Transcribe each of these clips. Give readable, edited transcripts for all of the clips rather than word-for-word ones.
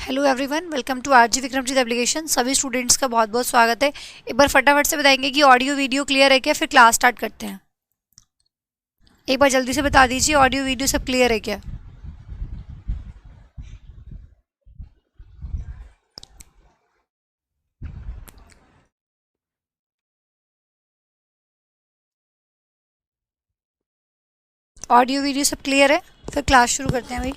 Hello everyone, welcome to RG Vikramjit application. सभी students का बहुत बहुत स्वागत है। एक बार फटाफट से बताएंगे कि ऑडियो वीडियो क्लियर है क्या, फिर क्लास स्टार्ट करते हैं। एक बार जल्दी से बता दीजिए, ऑडियो वीडियो सब क्लियर है क्या। ऑडियो वीडियो सब क्लियर है, फिर क्लास शुरू करते हैं भाई।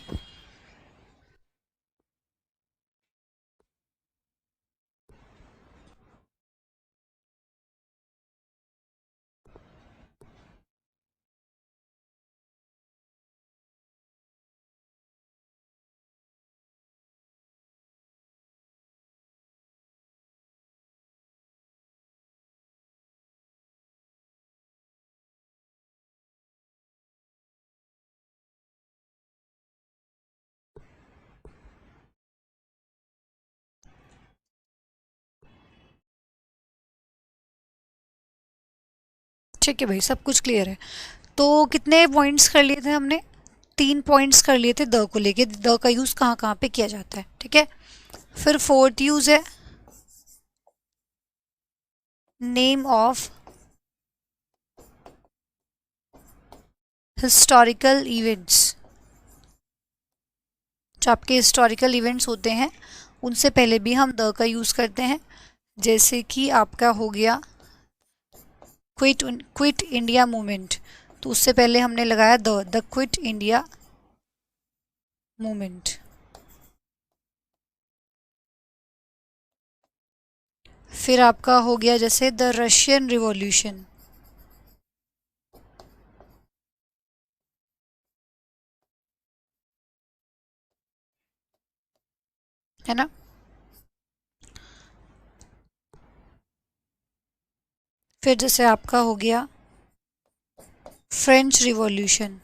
ठीक है भाई, सब कुछ क्लियर है। तो कितने पॉइंट्स कर लिए थे हमने? 3 पॉइंट्स कर लिए थे द को लेके, द का यूज़ कहाँ कहाँ पे किया जाता है। ठीक है, फिर फोर्थ यूज़ है नेम ऑफ हिस्टोरिकल इवेंट्स। जो आपके हिस्टोरिकल इवेंट्स होते हैं उनसे पहले भी हम द का यूज़ करते हैं। जैसे कि आपका हो गया क्विट क्विट इंडिया मूवमेंट, तो उससे पहले हमने लगाया द क्विट इंडिया मूवमेंट। फिर आपका हो गया जैसे द रशियन रिवॉल्यूशन, है ना। फिर जैसे आपका हो गया फ्रेंच रिवॉल्यूशन।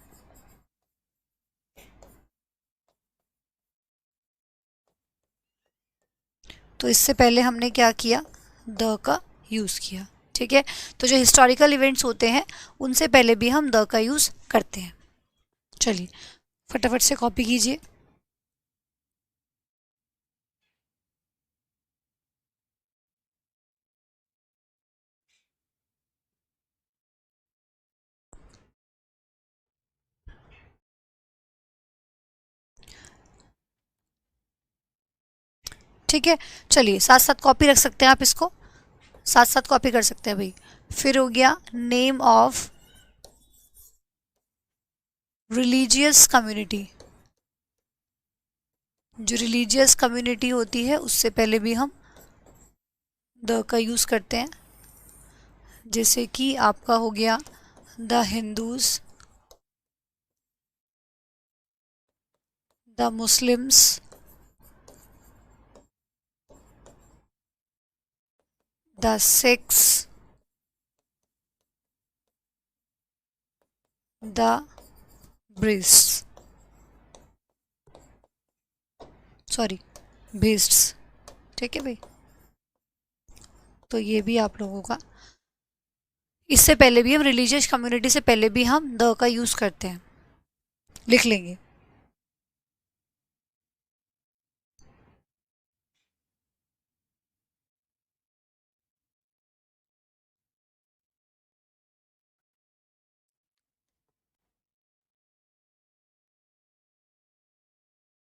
तो इससे पहले हमने क्या किया, द का यूज़ किया। ठीक है, तो जो हिस्टोरिकल इवेंट्स होते हैं उनसे पहले भी हम द का यूज़ करते हैं। चलिए फटाफट से कॉपी कीजिए। ठीक है, चलिए साथ साथ कॉपी रख सकते हैं आप इसको, साथ साथ कॉपी कर सकते हैं भाई। फिर हो गया नेम ऑफ रिलीजियस कम्युनिटी। जो रिलीजियस कम्युनिटी होती है उससे पहले भी हम द का यूज़ करते हैं। जैसे कि आपका हो गया the Hindus, the Muslims, the Sikhs, the ब्रिस्ट, सॉरी बेस्ड्स। ठीक है भाई, तो ये भी आप लोगों का, इससे पहले भी हम रिलीजियस कम्युनिटी से पहले भी हम द का यूज़ करते हैं, लिख लेंगे।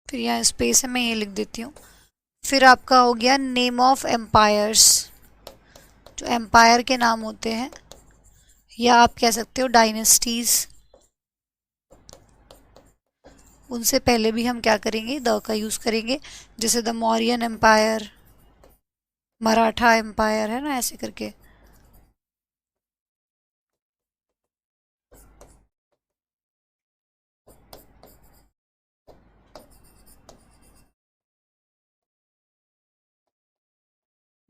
फिर यहाँ स्पेस है, मैं ये लिख देती हूँ। फिर आपका हो गया नेम ऑफ एम्पायर्स। जो एम्पायर के नाम होते हैं, या आप कह सकते हो डायनेस्टीज, उनसे पहले भी हम क्या करेंगे, द का यूज़ करेंगे। जैसे the Mauryan empire, Maratha empire, है ना, ऐसे करके।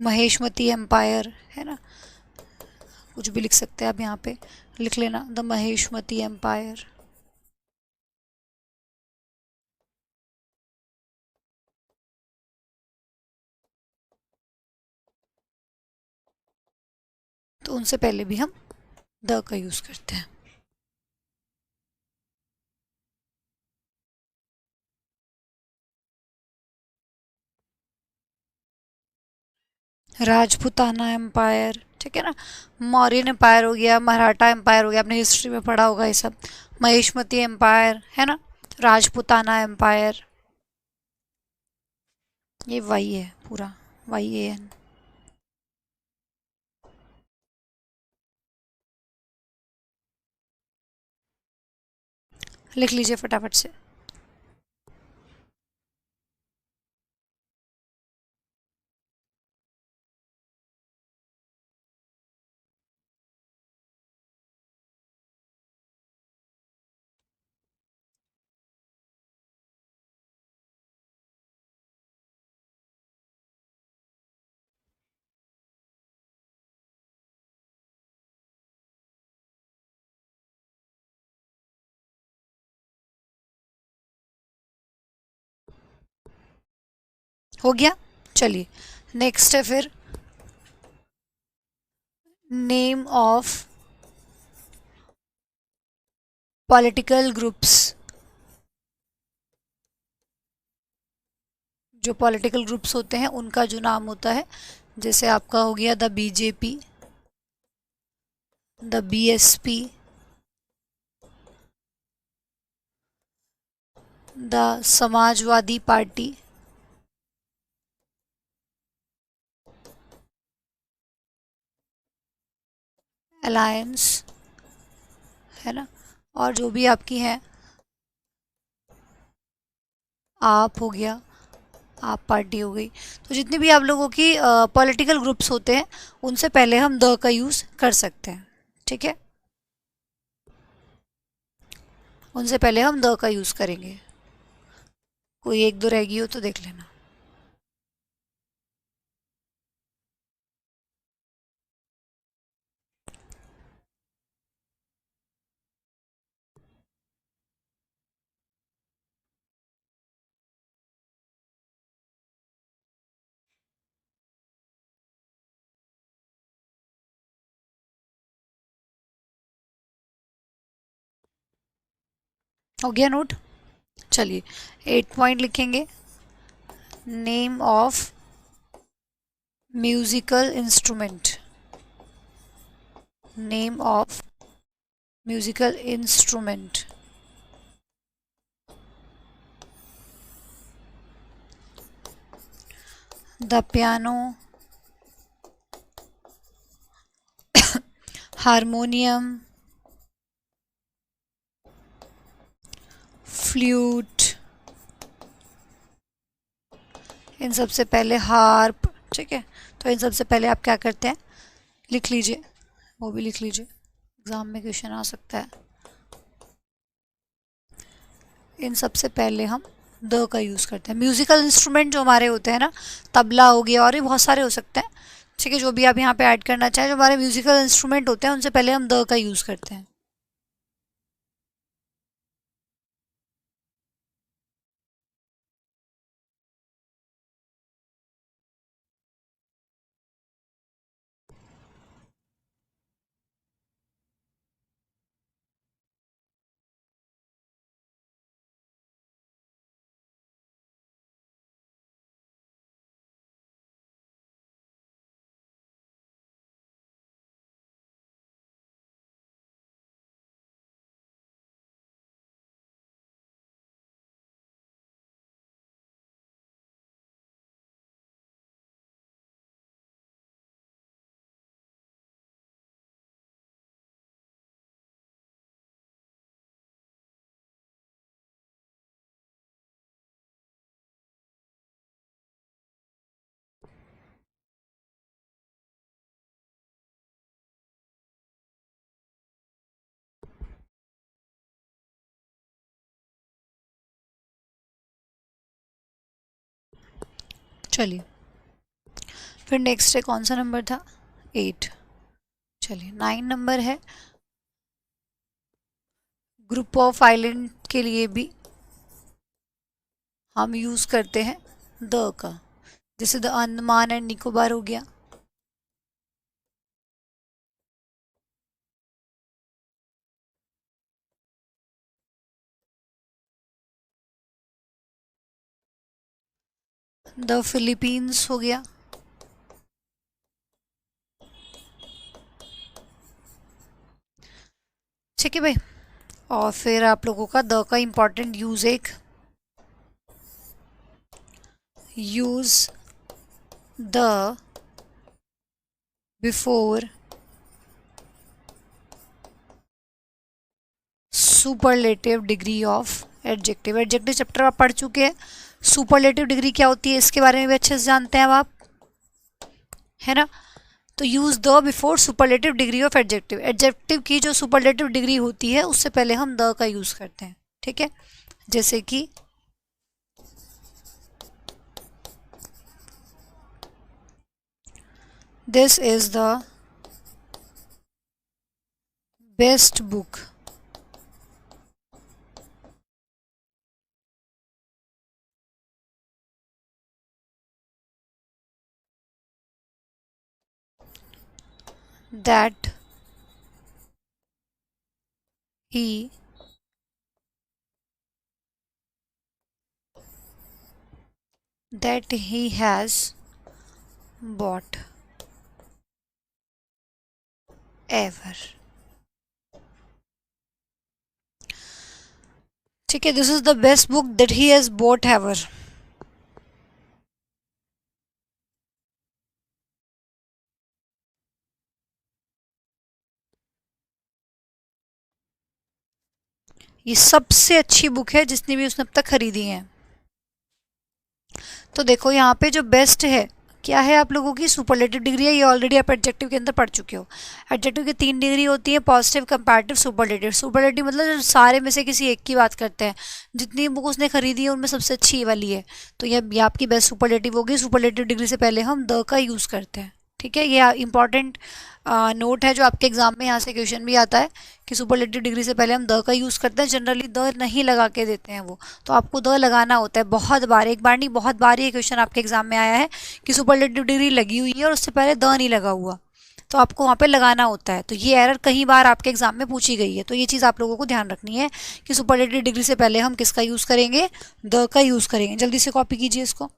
महेशमती एम्पायर, है ना, कुछ भी लिख सकते हैं आप यहाँ पे, लिख लेना द महेशमती एम्पायर। तो उनसे पहले भी हम द का यूज़ करते हैं। राजपूताना एम्पायर, ठीक है ना। मौर्यन एम्पायर हो गया, मराठा एम्पायर हो गया, आपने हिस्ट्री में पढ़ा होगा ये सब। महेशमती एम्पायर है ना, राजपूताना एम्पायर, ये वही है पूरा, YAN। लिख लीजिए फटाफट से। हो गया। चलिए नेक्स्ट है फिर, नेम ऑफ पॉलिटिकल ग्रुप्स। जो पॉलिटिकल ग्रुप्स होते हैं उनका जो नाम होता है, जैसे आपका हो गया the BJP, the BSP, the Samajwadi party, alliance, है ना। और जो भी आपकी हैं, आप हो गया, आप पार्टी हो गई। तो जितने भी आप लोगों की पॉलिटिकल ग्रुप्स होते हैं उनसे पहले हम द का यूज़ कर सकते हैं, ठीक है। उनसे पहले हम द का यूज़ करेंगे। कोई एक दो रह गई हो तो देख लेना। हो गया नोट। चलिए 8 पॉइंट लिखेंगे। Name of musical instrument, name of musical instrument. The piano, harmonium, flute, इन सब से पहले हार्प, ठीक है। तो इन सब से पहले आप क्या करते हैं, लिख लीजिए, वो भी लिख लीजिए, एग्जाम में क्वेश्चन आ सकता है। इन सब से पहले हम द का यूज़ करते हैं। म्यूजिकल इंस्ट्रूमेंट जो हमारे होते हैं ना, तबला हो गया और भी बहुत सारे हो सकते हैं, ठीक है। जो भी आप यहाँ पे ऐड करना चाहें, जो हमारे म्यूजिकल इंस्ट्रूमेंट होते हैं उनसे पहले हम द का यूज़ करते हैं। चलिए फिर नेक्स्ट है, कौन सा नंबर था, 8। चलिए 9 नंबर है, ग्रुप ऑफ आइलैंड के लिए भी हम यूज़ करते हैं द का। जैसे द अंडमान एंड निकोबार हो गया, द फिलीपींस हो गया, ठीक है भाई। और फिर आप लोगों का द का इम्पॉर्टेंट यूज, एक use the before superlative degree of adjective. Adjective chapter आप पढ़ चुके हैं, सुपरलेटिव डिग्री क्या होती है इसके बारे में भी अच्छे से जानते हैं अब आप, है ना। तो use the before superlative degree of adjective. Adjective की जो सुपरलेटिव डिग्री होती है उससे पहले हम द का यूज करते हैं, ठीक है। जैसे कि this is the best book that he has bought ever। ठीक है, this is the best book that he has bot ever. ये सबसे अच्छी बुक है जितनी भी उसने अब तक खरीदी है। तो देखो यहाँ पे जो बेस्ट है क्या है आप लोगों की, सुपरलेटिव डिग्री है। ये ऑलरेडी आप एडजेक्टिव के अंदर पढ़ चुके हो। एडजेक्टिव की 3 डिग्री होती है, पॉजिटिव, कंपैरेटिव, सुपरलेटिव। सुपरलेटिव मतलब सारे में से किसी एक की बात करते हैं, जितनी बुक उसने खरीदी है उनमें सबसे अच्छी ये वाली है, तो ये आपकी बेस्ट सुपरलेटिव होगी। सुपरलेटिव डिग्री से पहले हम द का यूज़ करते हैं, ठीक है। ये इंपॉर्टेंट नोट है जो आपके एग्जाम में यहाँ से क्वेश्चन भी आता है कि सुपरलेटिव डिग्री से पहले हम द का यूज़ करते हैं। जनरली द नहीं लगा के देते हैं वो, तो आपको द लगाना होता है बहुत बार, एक बार नहीं बहुत बार ये क्वेश्चन आपके एग्जाम में आया है कि सुपरलेटिव डिग्री लगी हुई है और उससे पहले द नहीं लगा हुआ, तो आपको वहाँ पे लगाना होता है। तो ये एरर कई बार आपके एग्जाम में पूछी गई है, तो ये चीज़ आप लोगों को ध्यान रखनी है कि सुपरलेटिव डिग्री से पहले हम किसका यूज़ करेंगे, द का यूज़ करेंगे। जल्दी से कॉपी कीजिए इसको।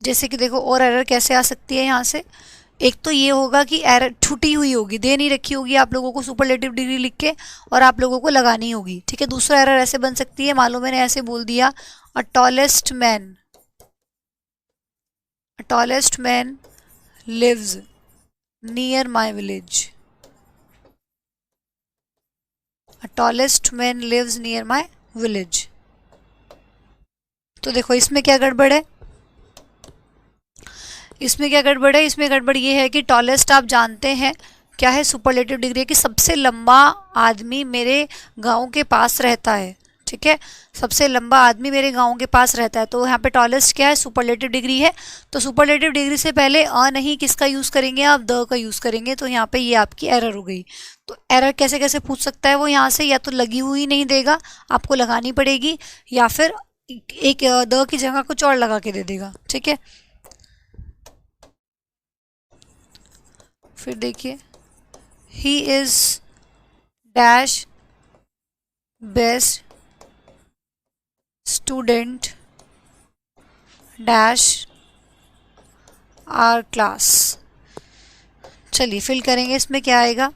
जैसे कि देखो और एरर कैसे आ सकती है यहाँ से, एक तो ये होगा कि एरर छुटी हुई होगी, दे नहीं रखी होगी आप लोगों को सुपरलेटिव डिग्री लिख के और आप लोगों को लगानी होगी, ठीक है। दूसरा एरर ऐसे बन सकती है, मान लो मैंने ऐसे बोल दिया a tallest man lives near my village. A tallest man lives near my village. तो देखो इसमें क्या गड़बड़ है, इसमें क्या गड़बड़ है, इसमें गड़बड़ ये है कि टॉलेस्ट आप जानते हैं क्या है, सुपरलेटिव डिग्री कि सबसे लंबा आदमी मेरे गांव के पास रहता है, ठीक है। सबसे लंबा आदमी मेरे गांव के पास रहता है, तो यहाँ पे टॉलेस्ट क्या है, सुपरलेटिव डिग्री है। तो सुपरलेटिव डिग्री से पहले नहीं किसका यूज़ करेंगे आप, द का यूज़ करेंगे। तो यहाँ पे ये आपकी एरर हो गई। तो एरर कैसे कैसे पूछ सकता है वो यहाँ से, या तो लगी हुई नहीं देगा, आपको लगानी पड़ेगी, या फिर एक द की जगह कुछ और लगा के दे देगा, ठीक है। फिर देखिए he is dash best student dash our class. चलिए फिल करेंगे, इसमें क्या आएगा।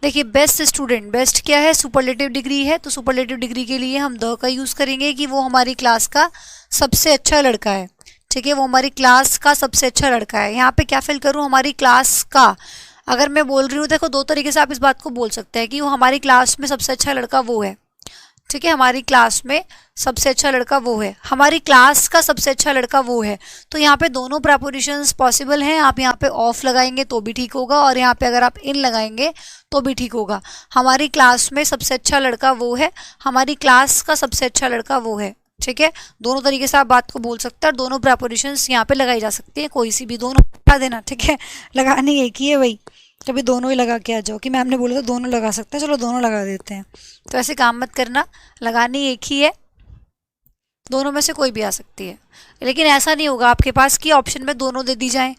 देखिए बेस्ट स्टूडेंट, बेस्ट क्या है, सुपरलेटिव डिग्री है, तो सुपरलेटिव डिग्री के लिए हम द का यूज़ करेंगे कि वो हमारी क्लास का सबसे अच्छा लड़का है, ठीक है। वो हमारी क्लास का सबसे अच्छा लड़का है। यहाँ पे क्या फिल करूँ, हमारी क्लास का। अगर मैं बोल रही हूँ, देखो 2 तरीके से आप इस बात को बोल सकते हैं कि वो हमारी क्लास में सबसे अच्छा लड़का वो है, ठीक है। हमारी क्लास में सबसे अच्छा लड़का वो है, हमारी क्लास का सबसे अच्छा लड़का वो है। तो यहाँ पे दोनों प्रपोजिशंस पॉसिबल हैं। आप यहाँ पे ऑफ लगाएंगे तो भी ठीक होगा, और यहाँ पे अगर आप इन लगाएंगे तो भी ठीक होगा। हमारी क्लास में सबसे अच्छा लड़का वो है, हमारी क्लास का सबसे अच्छा लड़का वो है, ठीक है। दोनों तरीके से आप बात को बोल सकते हैं और दोनों प्रपोजिशंस यहाँ पे लगाई जा सकती है, कोई सी भी दोनों लगा देना, ठीक है। लगानी एक ही है भाई, कभी दोनों ही लगा के आ जाओ कि मैम ने बोला था दोनों लगा सकते हैं, चलो दोनों लगा देते हैं। तो ऐसे काम मत करना, लगानी एक ही है, दोनों में से कोई भी आ सकती है। लेकिन ऐसा नहीं होगा आपके पास कि ऑप्शन में दोनों दे दी जाए,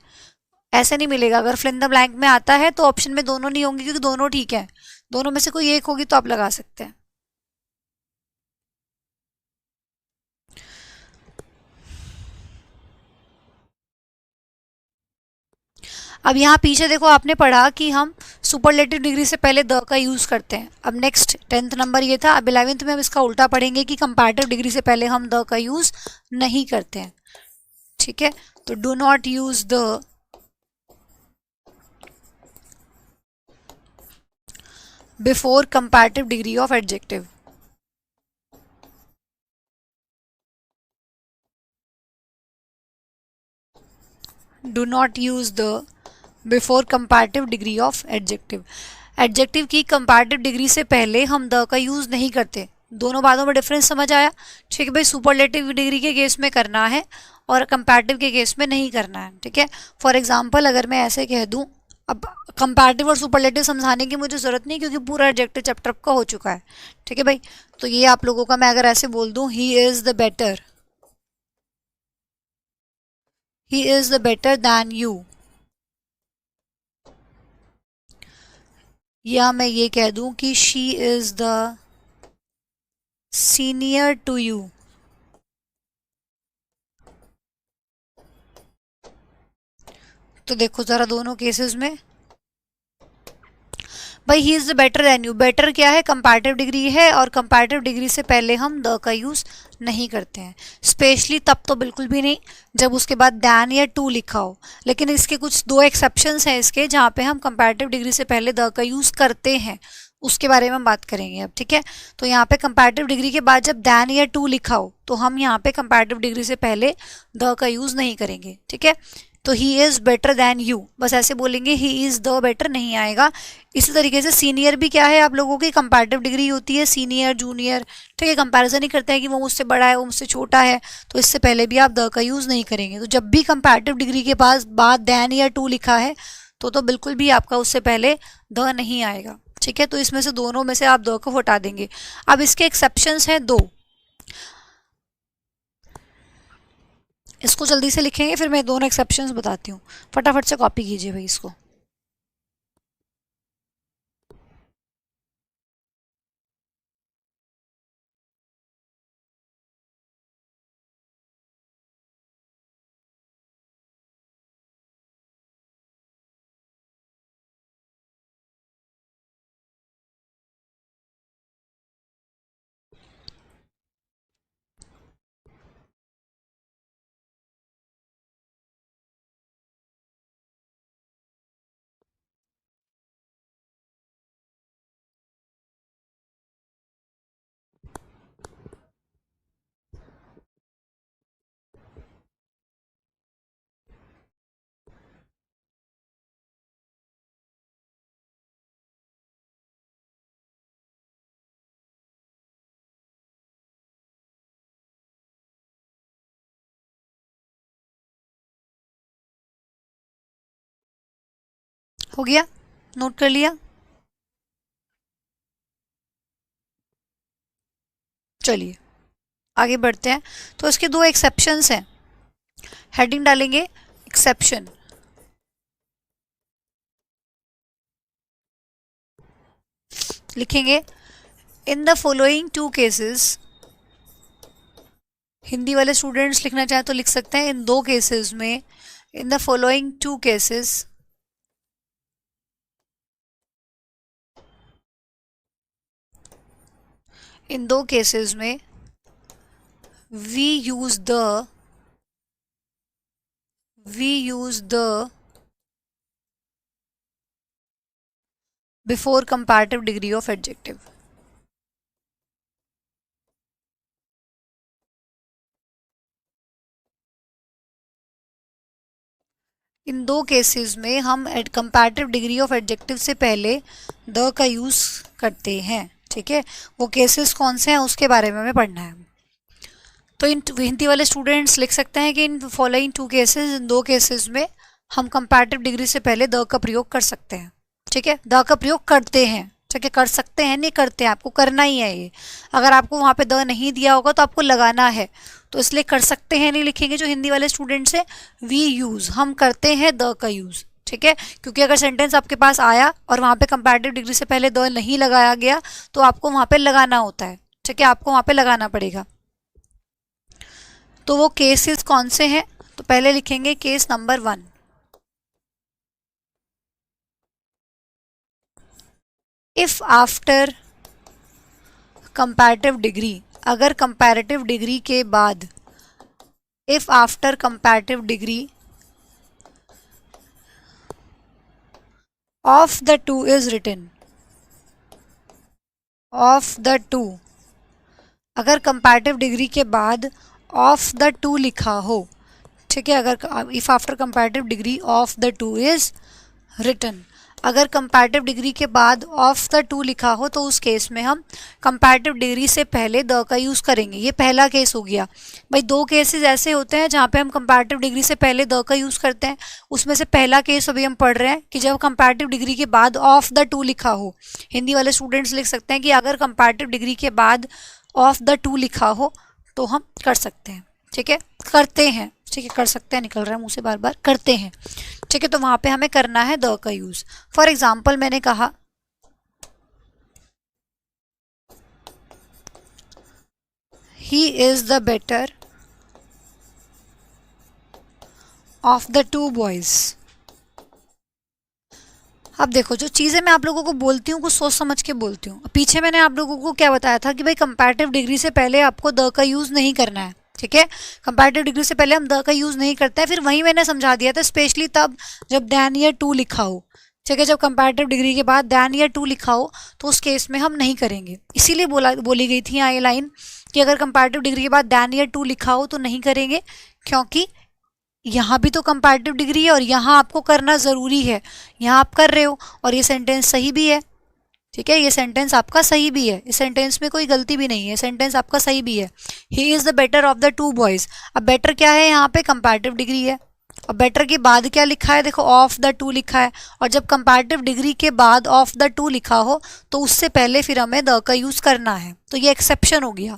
ऐसे नहीं मिलेगा। अगर फिल इन द ब्लैंक में आता है तो ऑप्शन में दोनों नहीं होंगे, क्योंकि दोनों ठीक है, दोनों में से कोई एक होगी तो आप लगा सकते हैं। अब यहाँ पीछे देखो आपने पढ़ा कि हम सुपरलेटिव डिग्री से पहले द का यूज़ करते हैं। अब नेक्स्ट 10th नंबर ये था। अब 11th में हम इसका उल्टा पढ़ेंगे कि कंपैरेटिव डिग्री से पहले हम द का यूज़ नहीं करते हैं। ठीक है, तो do not use the before comparative degree of adjective. Do not use the before comparative degree of adjective. Adjective की कंपैरेटिव डिग्री से पहले हम द का यूज़ नहीं करते। दोनों बातों में डिफरेंस समझ आया? ठीक है भाई, सुपरलेटिव डिग्री के केस में करना है और कंपैरेटिव के केस में नहीं करना है। ठीक है, फॉर एग्जांपल अगर मैं ऐसे कह दूं, अब कंपैरेटिव और सुपरलेटिव समझाने की मुझे ज़रूरत नहीं क्योंकि पूरा एडजेक्टिव चैप्टर का हो चुका है। ठीक है भाई, तो ये आप लोगों का मैं अगर ऐसे बोल दूं, he is the better, he is the better than you, या मैं ये कह दूं कि she is the senior to you. तो देखो ज़रा दोनों केसेस में भाई he is the better than you, better क्या है? कंपैरेटिव डिग्री है और कंपैरेटिव डिग्री से पहले हम द का यूज़ नहीं करते हैं। स्पेशली तब तो बिल्कुल भी नहीं जब उसके बाद दैन या टू लिखा हो, लेकिन इसके कुछ दो एक्सेप्शंस हैं इसके जहाँ पे हम कंपैरेटिव डिग्री से पहले द का यूज़ करते हैं, उसके बारे में हम बात करेंगे अब। ठीक है, तो यहाँ पे कंपैरेटिव डिग्री के बाद जब दैन या टू लिखा हो तो हम यहाँ पे कंपैरेटिव डिग्री से पहले द का यूज़ नहीं करेंगे। ठीक है, तो ही इज़ बेटर दैन यू बस ऐसे बोलेंगे, ही इज़ द बेटर नहीं आएगा। इसी तरीके से सीनियर भी क्या है, आप लोगों की कंपैरेटिव डिग्री होती है, सीनियर जूनियर। ठीक है, कंपैरिजन ही करते हैं कि वो मुझसे बड़ा है वो मुझसे छोटा है, तो इससे पहले भी आप द का यूज़ नहीं करेंगे। तो जब भी कंपैरेटिव डिग्री के पास बाद दैन या टू लिखा है तो बिल्कुल भी आपका उससे पहले द नहीं आएगा। ठीक है, तो इसमें से दोनों में से आप द को हटा देंगे। अब इसके एक्सेप्शंस हैं दो, इसको जल्दी से लिखेंगे फिर मैं दोनों एक्सेप्शंस बताती हूँ। फटाफट से कॉपी कीजिए भाई इसको। हो गया, नोट कर लिया? चलिए आगे बढ़ते हैं। तो इसके दो एक्सेप्शंस हैं, हेडिंग डालेंगे एक्सेप्शन। लिखेंगे in the following two cases, Hindi वाले स्टूडेंट्स लिखना चाहें तो लिख सकते हैं इन दो केसेस में, in the following two cases इन दो केसेस में we use the before comparative degree of adjective. इन दो केसेस में हम कंपैरेटिव डिग्री ऑफ एडजेक्टिव से पहले द का यूज़ करते हैं। ठीक है, वो केसेस कौन से हैं उसके बारे में हमें पढ़ना है। तो इन हिंदी वाले स्टूडेंट्स लिख सकते हैं कि इन फॉलोइंग टू केसेस, इन दो केसेस में हम कंपैरेटिव डिग्री से पहले द का प्रयोग कर सकते हैं। ठीक है, द का प्रयोग करते हैं। ठीक है, कर सकते हैं नहीं करते हैं, आपको करना ही है ये। अगर आपको वहाँ पे द नहीं दिया होगा तो आपको लगाना है, तो इसलिए कर सकते हैं नहीं लिखेंगे जो हिंदी वाले स्टूडेंट्स हैं। वी यूज़, हम करते हैं द का यूज़। ठीक है, क्योंकि अगर सेंटेंस आपके पास आया और वहाँ पे कंपैरेटिव डिग्री से पहले द नहीं लगाया गया तो आपको वहाँ पे लगाना होता है। ठीक है, आपको वहाँ पे लगाना पड़ेगा। तो वो केसेस कौन से हैं? तो पहले लिखेंगे case number 1। If after comparative degree, अगर कंपैरेटिव डिग्री के बाद, if after comparative degree of the two is written, of the two, अगर कंपैरेटिव डिग्री के बाद ऑफ द टू लिखा हो, ठीक है, अगर if after comparative degree of the two is written, अगर कंपैरेटिव डिग्री के बाद ऑफ द टू लिखा हो तो उस केस में हम कंपैरेटिव डिग्री से पहले द का यूज़ करेंगे। ये पहला केस हो गया भाई। दो केसेस ऐसे होते हैं जहाँ पे हम कंपैरेटिव डिग्री से पहले द का यूज़ करते हैं। उसमें से पहला केस अभी हम पढ़ रहे हैं कि जब कंपैरेटिव डिग्री के बाद ऑफ द टू लिखा हो। हिंदी वाले स्टूडेंट्स लिख सकते हैं कि अगर कंपैरेटिव डिग्री के बाद ऑफ द टू लिखा हो तो हम कर सकते हैं, ठीक है, करते हैं, ठीक है, कर सकते हैं निकल रहा है मुंह से बार बार, करते हैं, ठीक है। तो वहां पे हमें करना है द का यूज। फॉर एग्जाम्पल मैंने कहा he is the better of the to boys. अब देखो, जो चीज़ें मैं आप लोगों को बोलती हूँ कुछ सोच समझ के बोलती हूँ। पीछे मैंने आप लोगों को क्या बताया था कि भाई कंपैरेटिव डिग्री से पहले आपको द का यूज़ नहीं करना है, ठीक है। कंपैरेटिव डिग्री से पहले हम द का यूज़ नहीं करते हैं। फिर वही मैंने समझा दिया था, स्पेशली तब जब दैन या टू लिखा हो, ठीक है। जब कंपैरेटिव डिग्री के बाद दैन या टू लिखा हो तो उस केस में हम नहीं करेंगे। इसीलिए बोली गई थी यहाँ ये लाइन कि अगर कंपैरेटिव डिग्री के बाद दैन या टू लिखा हो तो नहीं करेंगे, क्योंकि यहाँ भी तो कंपैरेटिव डिग्री है और यहाँ आपको करना ज़रूरी है। यहाँ आप कर रहे हो और ये सेंटेंस सही भी है, ठीक है, ये सेंटेंस आपका सही भी है, इस सेंटेंस में कोई गलती भी नहीं है, सेंटेंस आपका सही भी है। He is the better of the to boys. अब बेटर क्या है, यहाँ पे कंपैरेटिव डिग्री है। और बेटर के बाद क्या लिखा है, देखो ऑफ द टू लिखा है। और जब कंपैरेटिव डिग्री के बाद ऑफ द टू लिखा हो तो उससे पहले फिर हमें द का यूज़ करना है। तो ये एक्सेप्शन हो गया।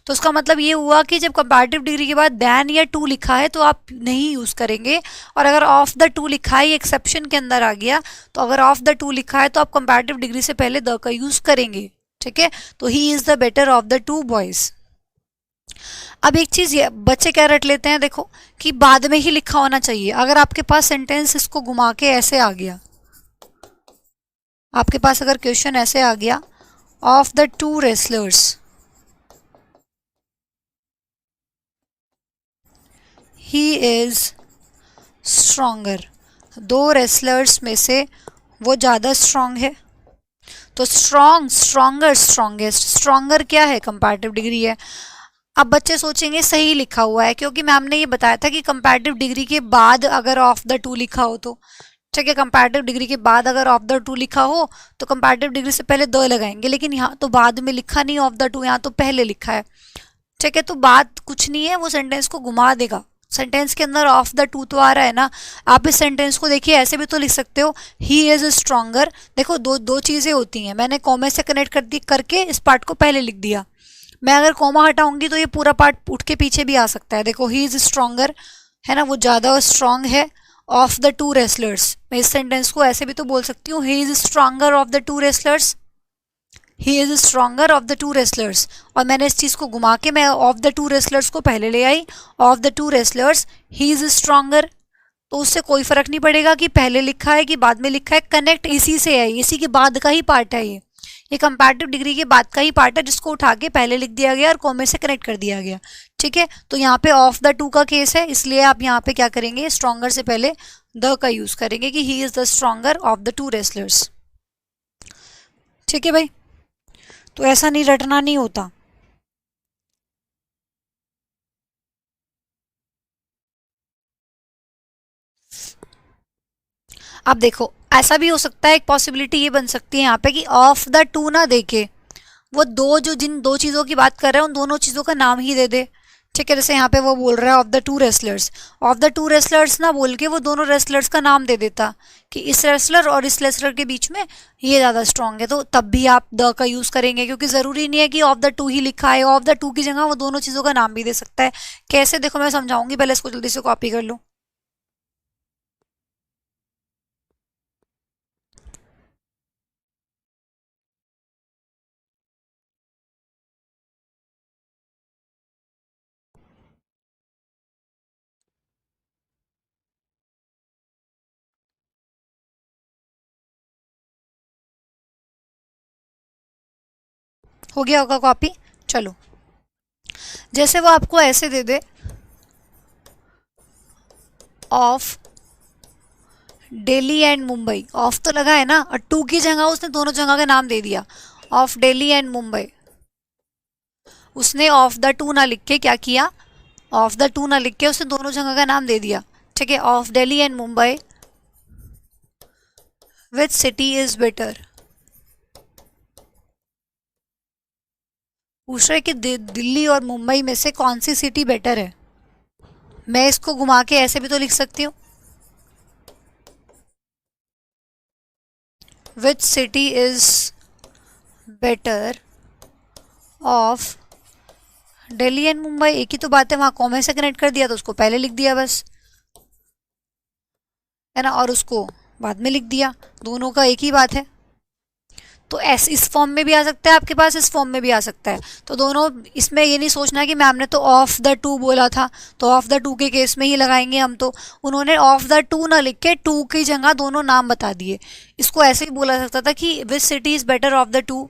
तो उसका मतलब ये हुआ कि जब कंपैरेटिव डिग्री के बाद दैन या टू लिखा है तो आप नहीं यूज़ करेंगे। और अगर ऑफ द टू लिखा है, ये एक्सेप्शन के अंदर आ गया। तो अगर ऑफ द टू लिखा है तो आप कंपैरेटिव डिग्री से पहले द का यूज़ करेंगे, ठीक है। तो ही is the better of the to boys. अब एक चीज़ ये बच्चे क्या रट लेते हैं, देखो कि बाद में ही लिखा होना चाहिए। अगर आपके पास सेंटेंस इसको घुमा के ऐसे आ गया, आपके पास अगर क्वेश्चन ऐसे आ गया, of the two wrestlers he is stronger, दो रेसलर्स में से वो ज़्यादा स्ट्रांग है। तो स्ट्रॉन्ग, स्ट्रॉन्गर, स्ट्रॉन्गेस्ट, स्ट्रॉन्गर क्या है, कंपैरेटिव डिग्री है। अब बच्चे सोचेंगे सही लिखा हुआ है, क्योंकि मैम ने ये बताया था कि कंपैरेटिव डिग्री के बाद अगर ऑफ द टू लिखा हो तो, ठीक है, कंपैरेटिव डिग्री के बाद अगर ऑफ द टू लिखा हो तो कंपैरेटिव डिग्री से पहले द लगाएंगे। लेकिन यहाँ तो बाद में लिखा नहीं ऑफ द टू, यहाँ तो पहले लिखा है, ठीक है। तो बात कुछ नहीं है, वो सेंटेंस को घुमा देगा। सेंटेंस के अंदर ऑफ द टू तो आ रहा है ना। आप इस सेंटेंस को देखिए, ऐसे भी तो लिख सकते हो, ही इज स्ट्रॉन्गर। देखो दो दो चीज़ें होती हैं, मैंने कॉमे से कनेक्ट कर दी करके इस पार्ट को पहले लिख दिया। मैं अगर कॉमा हटाऊंगी तो ये पूरा पार्ट उठ के पीछे भी आ सकता है। देखो ही इज स्ट्रॉन्गर है ना, वो ज़्यादा स्ट्रॉन्ग है ऑफ द टू रेसलर्स। मैं इस सेंटेंस को ऐसे भी तो बोल सकती हूँ, ही is stronger of the two wrestlers, he is stronger of the two wrestlers. और मैंने इस चीज़ को घुमा के मैं ऑफ द टू रेसलर्स को पहले ले आई, of the two wrestlers he is stronger. तो उससे कोई फर्क नहीं पड़ेगा कि पहले लिखा है कि बाद में लिखा है, कनेक्ट इसी से है, इसी के बाद का ही पार्ट है ये कंपैरेटिव डिग्री के बाद का ही पार्ट है, जिसको उठा के पहले लिख दिया गया और कॉमे से कनेक्ट कर दिया गया, ठीक है। तो यहाँ पे ऑफ द टू का केस है, इसलिए आप यहाँ पे क्या करेंगे, स्ट्रॉन्गर से पहले द का यूज करेंगे कि he is the stronger of the two wrestlers, ठीक है भाई। तो ऐसा नहीं, रटना नहीं होता। अब देखो, ऐसा भी हो सकता है, एक पॉसिबिलिटी ये बन सकती है यहाँ पे कि ऑफ द टू ना देके वो दो, जो जिन दो चीज़ों की बात कर रहे हैं उन दोनों चीज़ों का नाम ही दे दे, ठीक है। जैसे यहाँ पे वो बोल रहा है of the two wrestlers, of the two wrestlers ना बोल के वो दोनों रेसलर्स का नाम दे देता कि इस रेसलर और इस रेसलर के बीच में ये ज़्यादा स्ट्रांग है, तो तब भी आप द का यूज़ करेंगे, क्योंकि ज़रूरी नहीं है कि ऑफ द टू ही लिखा है। ऑफ द टू की जगह वो दोनों चीज़ों का नाम भी दे सकता है। कैसे, देखो मैं समझाऊंगी, पहले इसको जल्दी से कॉपी कर लो। हो गया होगा कॉपी। चलो, जैसे वो आपको ऐसे दे दे, of Delhi and Mumbai, of तो लगा है ना, और टू की जगह उसने दोनों जगह का नाम दे दिया, ऑफ दिल्ली एंड मुंबई। उसने ऑफ द टू ना लिख के क्या किया, ऑफ द टू ना लिख के उसने दोनों जगह का नाम दे दिया, ठीक है। Of Delhi and Mumbai, which city is better. पूछ रहे कि दिल्ली और मुंबई में से कौन सी सिटी बेटर है। मैं इसको घुमा के ऐसे भी तो लिख सकती हूँ, which city is better of Delhi and Mumbai. एक ही तो बात है, वहां कॉमा से कनेक्ट कर दिया तो उसको पहले लिख दिया बस, है ना, और उसको बाद में लिख दिया, दोनों का एक ही बात है। तो ऐसे इस फॉर्म में भी आ सकता है आपके पास, इस फॉर्म में भी आ सकता है। तो दोनों, इसमें ये नहीं सोचना कि मैम ने तो ऑफ द टू बोला था तो ऑफ द टू के केस में ही लगाएंगे हम। तो उन्होंने ऑफ द टू ना लिख के टू की जगह दोनों नाम बता दिए। इसको ऐसे ही बोला सकता था कि which city is better of the to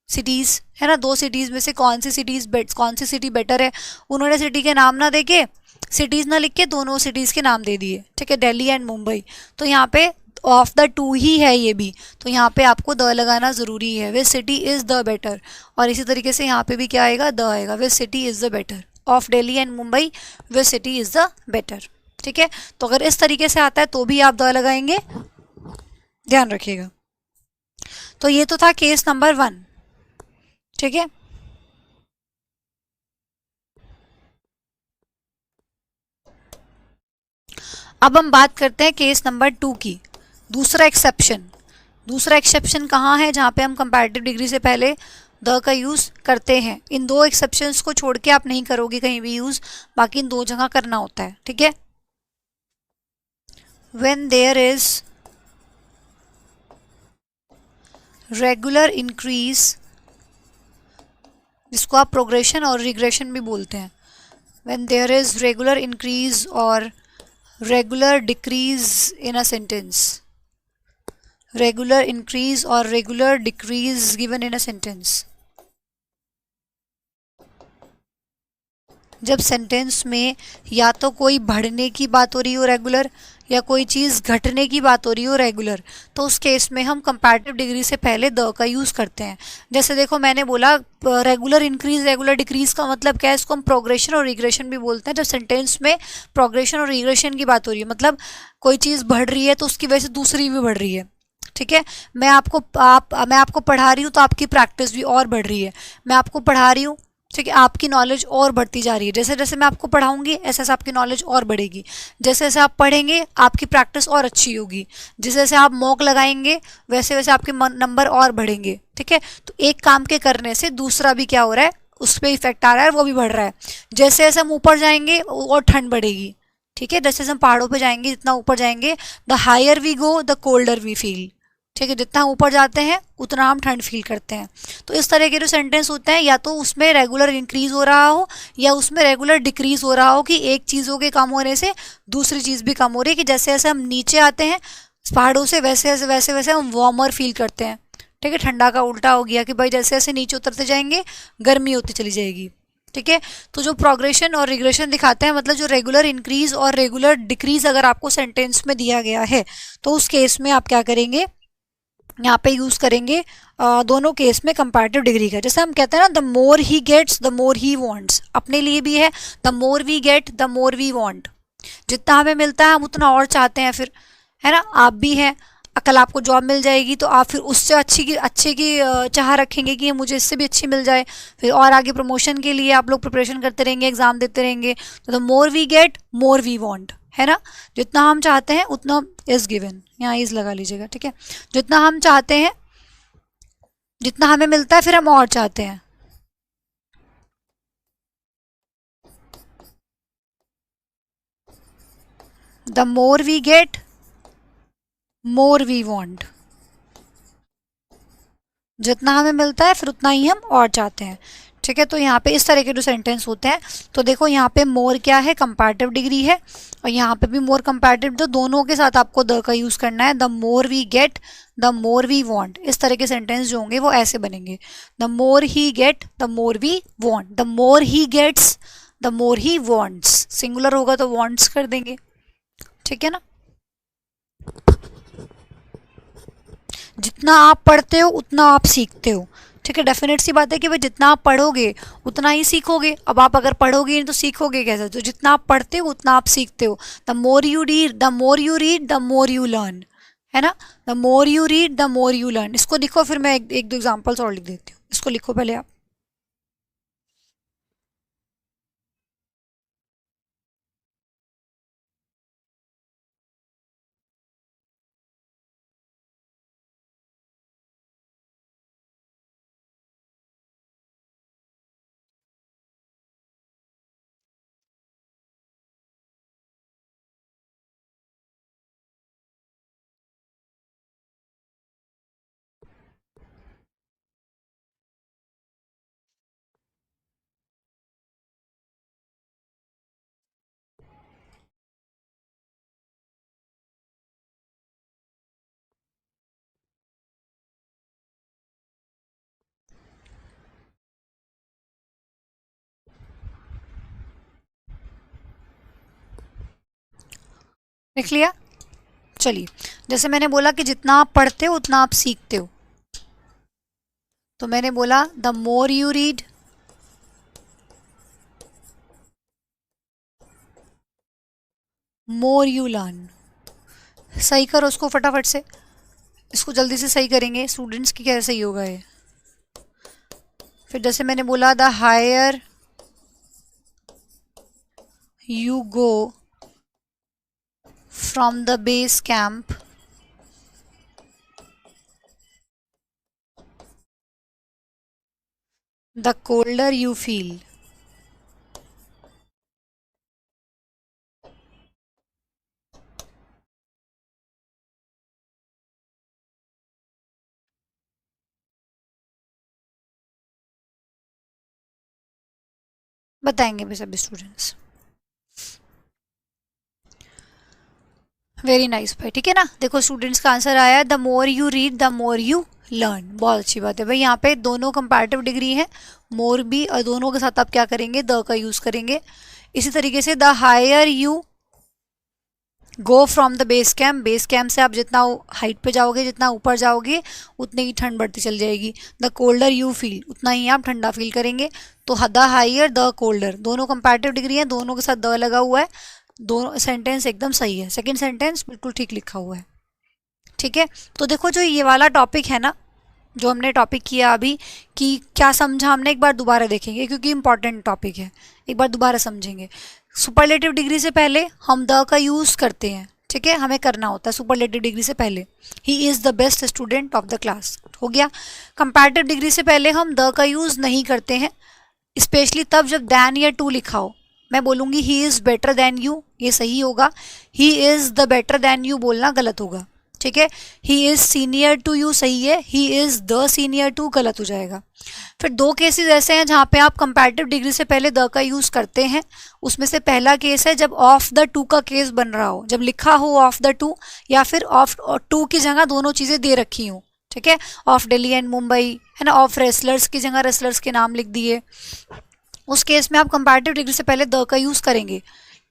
cities, है ना, दो सिटीज़ में से कौन सी सिटी बेटर है। उन्होंने सिटी के नाम ना देके, सिटीज़ ना लिख के दोनों सिटीज़ के नाम दे दिए, ठीक है, दिल्ली एंड मुंबई। तो यहाँ पे ऑफ द टू ही है ये भी, तो यहाँ पे आपको द लगाना ज़रूरी है, which city is the better. और इसी तरीके से यहाँ पे भी क्या आएगा, द आएगा, which city is the better of Delhi and Mumbai, which city is the better, ठीक है। तो अगर इस तरीके से आता है तो भी आप द लगाएंगे, ध्यान रखिएगा। तो ये तो था केस नंबर 1, ठीक है। अब हम बात करते हैं केस नंबर 2 की, दूसरा एक्सेप्शन। दूसरा एक्सेप्शन कहाँ है, जहाँ पे हम कंपैरेटिव डिग्री से पहले द का यूज़ करते हैं। इन दो एक्सेप्शंस को छोड़ के आप नहीं करोगे कहीं भी यूज़, बाकी इन दो जगह करना होता है, ठीक है। When there is regular increase, जिसको आप प्रोग्रेशन और रिग्रेशन भी बोलते हैं, when there is regular increase और regular decrease in a sentence, regular increase or regular decrease given in a sentence। जब सेंटेंस में या तो कोई बढ़ने की बात हो रही हो रेगुलर, या कोई चीज़ घटने की बात हो रही हो रेगुलर, तो उस केस में हम कंपैरेटिव डिग्री से पहले द का यूज़ करते हैं। जैसे देखो मैंने बोला रेगुलर इंक्रीज रेगुलर डिक्रीज का मतलब क्या है, इसको हम प्रोग्रेशन और रिग्रेशन भी बोलते हैं। जब सेंटेंस में प्रोग्रेशन और रिग्रेशन की बात हो रही है, मतलब कोई चीज़ बढ़ रही है तो उसकी वजह से दूसरी भी बढ़ रही है, ठीक है। मैं आपको पढ़ा रही हूँ तो आपकी प्रैक्टिस भी और बढ़ रही है। मैं आपको पढ़ा रही हूँ, ठीक है, आपकी नॉलेज और बढ़ती जा रही है। जैसे जैसे मैं आपको पढ़ाऊंगी ऐसे ऐसे आपकी नॉलेज और बढ़ेगी। जैसे जैसे आप पढ़ेंगे आपकी प्रैक्टिस और अच्छी होगी। जैसे जैसे आप मॉक लगाएंगे वैसे वैसे आपके नंबर और बढ़ेंगे, ठीक है। तो एक काम के करने से दूसरा भी क्या हो रहा है, उस पर इफेक्ट आ रहा है और वो भी बढ़ रहा है। जैसे जैसे हम ऊपर जाएंगे और ठंड बढ़ेगी, ठीक है। जैसे जैसे हम पहाड़ों पर जाएंगे, जितना ऊपर जाएंगे the higher we go the colder we feel, ठीक है। जितना हम ऊपर जाते हैं उतना हम ठंड फील करते हैं। तो इस तरह के जो सेंटेंस होते हैं, या तो उसमें रेगुलर इंक्रीज हो रहा हो या उसमें रेगुलर डिक्रीज हो रहा हो, कि एक चीज़ों के कम होने से दूसरी चीज़ भी कम हो रही है। कि जैसे जैसे हम नीचे आते हैं पहाड़ों से वैसे वैसे हम वार्मर फील करते हैं, ठीक है। ठंडा का उल्टा हो गया कि भाई जैसे जैसे नीचे उतरते जाएंगे गर्मी होती चली जाएगी, ठीक है। तो जो प्रोग्रेशन और रिग्रेशन दिखाते हैं, मतलब जो रेगुलर इंक्रीज और रेगुलर डिक्रीज अगर आपको सेंटेंस में दिया गया है तो उस केस में आप क्या करेंगे, यहाँ पे यूज़ करेंगे दोनों केस में कंपैरेटिव डिग्री का। जैसे हम कहते हैं ना, the more he gets the more he wants, अपने लिए भी है the more we get the more we want. जितना हमें मिलता है हम उतना और चाहते हैं फिर, है ना। आप भी हैं, कल आपको जॉब मिल जाएगी तो आप फिर उससे अच्छे की चाह रखेंगे कि मुझे इससे भी अच्छी मिल जाए। फिर और आगे प्रमोशन के लिए आप लोग प्रिपरेशन करते रहेंगे, एग्जाम देते रहेंगे। तो the more we get more we want, है ना। जितना हम चाहते हैं उतना इज गिवन, यहाँ इज लगा लीजिएगा, ठीक है। जितना हम चाहते हैं, जितना हमें मिलता है फिर हम और चाहते हैं। The more we get more we want, जितना हमें मिलता है फिर उतना ही हम और चाहते हैं, ठीक है। तो यहाँ पे इस तरह के जो सेंटेंस होते हैं, तो देखो यहाँ पे मोर क्या है, कंपैरेटिव डिग्री है, और यहाँ पे भी मोर कंपैरेटिव, तो दोनों के साथ आपको द का यूज करना है। The more we get, the more we want, इस तरह के सेंटेंस जो होंगे वो ऐसे बनेंगे। The more he get, the more we want, the more he gets, the more he wants. Singular होगा तो वांट्स कर देंगे, ठीक है ना। जितना आप पढ़ते हो उतना आप सीखते हो, ठीक है। डेफिनेट सी बात है कि भाई जितना आप पढ़ोगे उतना ही सीखोगे। अब आप अगर पढ़ोगे नहीं तो सीखोगे कैसे? तो जितना आप पढ़ते हो उतना आप सीखते हो। The more you read, the more you read, the more you learn, है ना। The more you read, the more you learn. इसको लिखो, फिर मैं एक दो एग्जाम्पल्स और लिख देती हूँ। इसको लिखो पहले आप। लिख लिया? चलिए, जैसे मैंने बोला कि जितना आप पढ़ते हो उतना आप सीखते हो, तो मैंने बोला the more you read, more you learn. सही करो उसको फटाफट से, इसको जल्दी से सही करेंगे। स्टूडेंट्स की कैसे सही होगा ये? फिर जैसे मैंने बोला the higher you go from the base camp, the colder you feel. बताएंगे भी सभी स्टूडेंट्स। वेरी नाइस भाई, ठीक है ना। देखो स्टूडेंट्स का आंसर आया the more you read, the more you learn. बहुत अच्छी बात है भाई। यहाँ पे दोनों कंपैरेटिव डिग्री है, मोर भी, और दोनों के साथ आप क्या करेंगे? द का यूज करेंगे। इसी तरीके से the higher you go from the base camp, base camp से आप जितना हाइट पे जाओगे, जितना ऊपर जाओगे, उतनी ही ठंड बढ़ती चल जाएगी। द कोल्डर यू फील, उतना ही आप ठंडा फील करेंगे। तो द हायर, द कोल्डर, दोनों कंपैरेटिव डिग्री है, दोनों के साथ द लगा हुआ है। दोनों सेंटेंस एकदम सही है, सेकंड सेंटेंस बिल्कुल ठीक लिखा हुआ है, ठीक है। तो देखो जो ये वाला टॉपिक है ना, जो हमने टॉपिक किया अभी, कि क्या समझा हमने, एक बार दोबारा देखेंगे क्योंकि इंपॉर्टेंट टॉपिक है, एक बार दोबारा समझेंगे। सुपरलेटिव डिग्री से पहले हम द का यूज़ करते हैं, ठीक है, हमें करना होता है सुपरलेटिव डिग्री से पहले। ही is the best student of the class, हो गया। कंपैरेटिव डिग्री से पहले हम द का यूज़ नहीं करते हैं, स्पेशली तब जब दैन या टू लिखा हो। मैं बोलूँगी he is better than you, ये सही होगा। He is the better than you बोलना गलत होगा, ठीक है। He is senior to you सही है, he is the senior to गलत हो जाएगा। फिर दो केसेस ऐसे हैं जहाँ पे आप कंपैरेटिव डिग्री से पहले द का यूज़ करते हैं। उसमें से पहला केस है जब ऑफ द टू का केस बन रहा हो, जब लिखा हो ऑफ द टू, या फिर ऑफ टू की जगह दोनों चीज़ें दे रखी हों, ठीक है। ऑफ दिल्ली एंड मुंबई, है ना, ऑफ रेसलर्स की जगह रेसलर्स के नाम लिख दिए। उस केस में आप कंपैरेटिव डिग्री से पहले द का यूज़ करेंगे,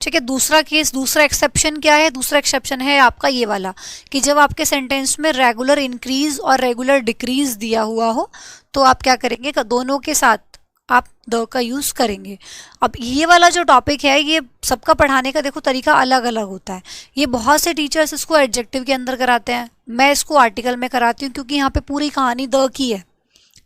ठीक है। दूसरा केस, दूसरा एक्सेप्शन क्या है? दूसरा एक्सेप्शन है आपका ये वाला, कि जब आपके सेंटेंस में रेगुलर इंक्रीज और रेगुलर डिक्रीज दिया हुआ हो, तो आप क्या करेंगे? दोनों के साथ आप द का यूज़ करेंगे। अब ये वाला जो टॉपिक है, ये सबका पढ़ाने का देखो तरीका अलग अलग होता है। ये बहुत से टीचर्स इसको एडजेक्टिव के अंदर कराते हैं, मैं इसको आर्टिकल में कराती हूँ, क्योंकि यहाँ पे पूरी कहानी द की है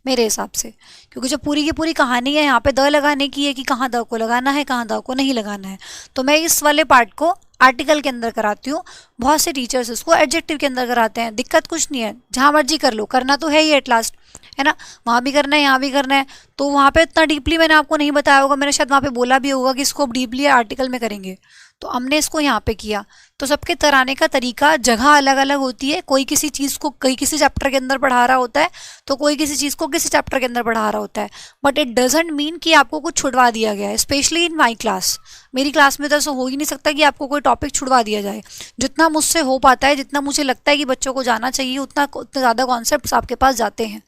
मेरे हिसाब से, क्योंकि जो पूरी की पूरी कहानी है यहाँ पे द लगाने की है, कि कहाँ द को लगाना है, कहाँ द को नहीं लगाना है। तो मैं इस वाले पार्ट को आर्टिकल के अंदर कराती हूँ। बहुत से टीचर्स इसको एडजेक्टिव के अंदर कराते हैं, दिक्कत कुछ नहीं है, जहाँ मर्जी कर लो, करना तो है ही एट लास्ट, है ना। वहाँ भी करना है, यहाँ भी करना है। तो वहाँ पे इतना डीपली मैंने आपको नहीं बताया होगा, मैंने शायद वहाँ पे बोला भी होगा कि इसको डीपली आर्टिकल में करेंगे। तो हमने इसको यहाँ पे किया। तो सबके कराने का तरीका, जगह अलग अलग होती है। कोई किसी चीज़ को कई किसी चैप्टर के अंदर पढ़ा रहा होता है, तो कोई किसी चीज़ को किसी चैप्टर के अंदर पढ़ा रहा होता है। बट इट डजेंट मीन कि आपको कुछ छुड़वा दिया गया है। स्पेशली इन माई क्लास, मेरी क्लास में तो ऐसा हो ही नहीं सकता कि आपको कोई टॉपिक छुड़वा दिया जाए। जितना मुझसे हो पाता है, जितना मुझे लगता है कि बच्चों को जाना चाहिए, उतना ज़्यादा कॉन्सेप्ट्स आपके पास जाते हैं।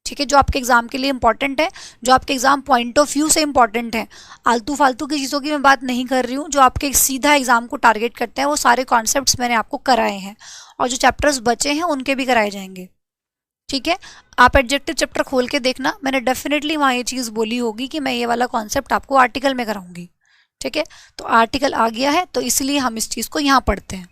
ठीक है, जो आपके एग्जाम के लिए इंपॉर्टेंट है, जो आपके एग्जाम पॉइंट ऑफ व्यू से इंपॉर्टेंट है। आलतू फालतू की चीज़ों की मैं बात नहीं कर रही हूँ। जो आपके सीधा एग्जाम को टारगेट करते हैं, वो सारे कॉन्सेप्ट्स मैंने आपको कराए हैं, और जो चैप्टर्स बचे हैं उनके भी कराए जाएंगे। ठीक है, आप एडजेक्टिव चैप्टर खोल के देखना, मैंने डेफिनेटली वहाँ ये चीज़ बोली होगी कि मैं ये वाला कॉन्सेप्ट आपको आर्टिकल में कराऊंगी। ठीक है, तो आर्टिकल आ गया है, तो इसलिए हम इस चीज़ को यहाँ पढ़ते हैं।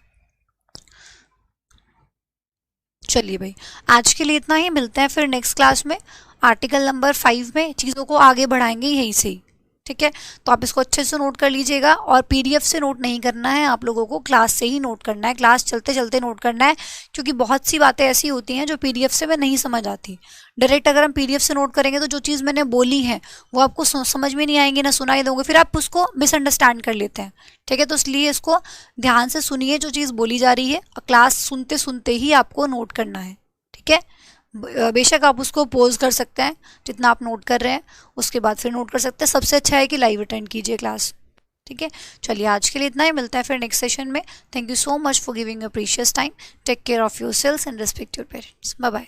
चलिए भाई, आज के लिए इतना ही। मिलते हैं फिर नेक्स्ट क्लास में, आर्टिकल नंबर 5 में चीज़ों को आगे बढ़ाएंगे यहीं से ही। ठीक है, तो आप इसको अच्छे से नोट कर लीजिएगा, और पीडीएफ से नोट नहीं करना है आप लोगों को, क्लास से ही नोट करना है, क्लास चलते चलते नोट करना है। क्योंकि बहुत सी बातें ऐसी होती हैं जो पीडीएफ से मैं नहीं समझ आती। डायरेक्ट अगर हम पीडीएफ से नोट करेंगे तो जो चीज़ मैंने बोली है वो आपको समझ में नहीं आएंगी, ना सुनाई दोगे, फिर आप उसको मिसअंडरस्टैंड कर लेते हैं। ठीक है, तो इसलिए इसको ध्यान से सुनिए जो चीज़ बोली जा रही है, क्लास सुनते सुनते ही आपको नोट करना है। ठीक है, बेशक आप उसको पोज कर सकते हैं जितना आप नोट कर रहे हैं, उसके बाद फिर नोट कर सकते हैं। सबसे अच्छा है कि लाइव अटेंड कीजिए क्लास। ठीक है, चलिए आज के लिए इतना ही। मिलता है फिर नेक्स्ट सेशन में। Thank you so much for giving a precious time. Take care of your self and respect your parents. Bye bye.